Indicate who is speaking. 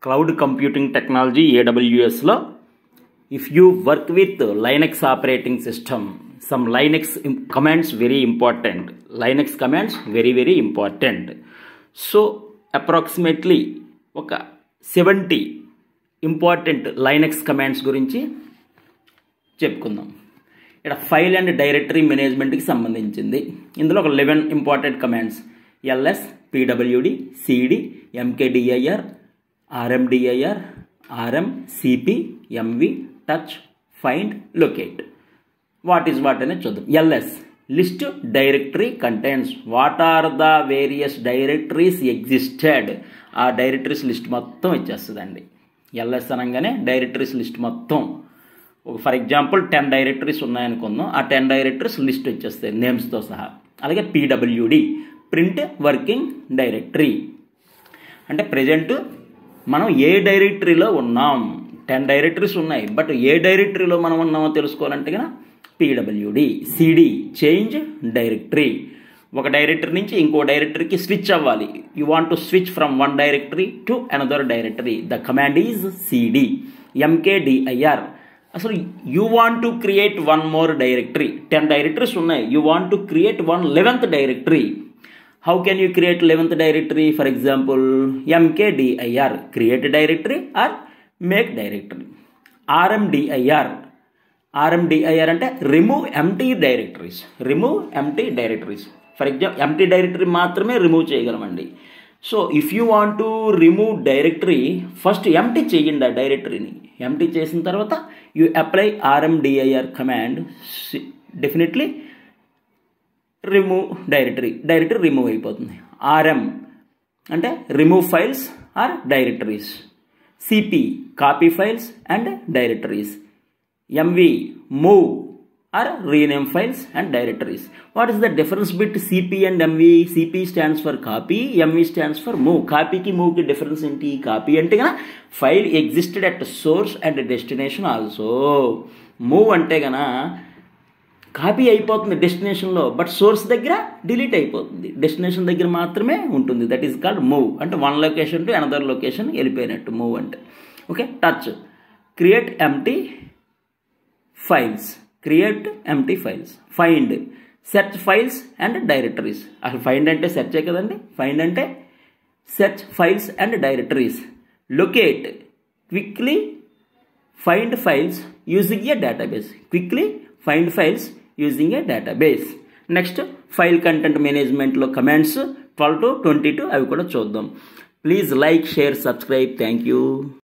Speaker 1: Cloud computing technology AWSలో if you work with Linux operating system, some Linux commands very important. Linux commands very important. So approximately ఒక 70 important Linux commands గురించి చెప్పుకుందాం. ఇక్కడ file and directory మేనేజ్మెంట్కి సంబంధించింది. ఇందులో ఒక 11 important commands ls, pwd, cd, mkdir, rmdir, rm, cp, mv, touch, find, locate. What is what అనేది చూద్దాం. ls list directory contains what are the various directories existed. ఆ డైరెక్టరీస్ లిస్ట్ మొత్తం ఇచ్చేస్తుందండి. ls అనగానే directories list మొత్తం, for example 10 directories ఉన్నాయనుకుందాం, ఆ 10 directories list వచ్చేస్తాయి నేమ్స్తో సహా. అలాగే pwd ప్రింట్ వర్కింగ్ డైరెక్టరీ అంటే ప్రజెంట్ మనం ఏ డైరెక్టరీలో ఉన్నాం. 10 డైరెక్టరీస్ ఉన్నాయి, బట్ ఏ డైరెక్టరీలో మనం ఉన్నామో తెలుసుకోవాలంటే కనుక pwd. cd చేంజ్ డైరెక్టరీ, ఒక డైరెక్టరీ నుంచి ఇంకో డైరెక్టరీకి స్విచ్ అవ్వాలి. You want to switch from one directory to another directory, the command is cd. mkdir అసలు you want to create one more directory. 10 directories ఉన్నాయి, you want to create 11th directory. How can you create 11th directory? For example mkdir create directory or make directory. rmdir అంటే remove empty directories. Remove empty directories. For example empty directory మాత్రమే remove చేయగలమండి. So if you want to remove directory, first empty చేయండి ఆ డైరెక్టరీని. Empty చేసిన తర్వాత you apply rmdir command, definitely remove directory remove అయిపోతుంది. rm అంటే remove files or directories. cp copy files and directories. mv move or rename files and directories. What is the difference between cp and mv? cp stands for copy, mv stands for move. Copy ki move ki difference enti? Copy ante gana file existed at source and destination also. Move ante gana copy అయిపోతుంది డెస్టినేషన్లో, but source దగ్గర delete అయిపోతుంది, destination దగ్గర మాత్రమే ఉంటుంది. That is called move. అంటే one location to another location వెళ్ళిపోయినట్టు move అంటే. Okay. Touch create empty files, create empty files. Find search files and directories. అసలు ఫైండ్ అంటే సెర్చే కదండి. ఫైండ్ అంటే search files and directories. Locate quickly find files using a database. Quickly find files using a database. Next file content మేనేజ్మెంట్లో commands 12 to 22 అవి కూడా చూద్దాం. Please like, share, subscribe. Thank you.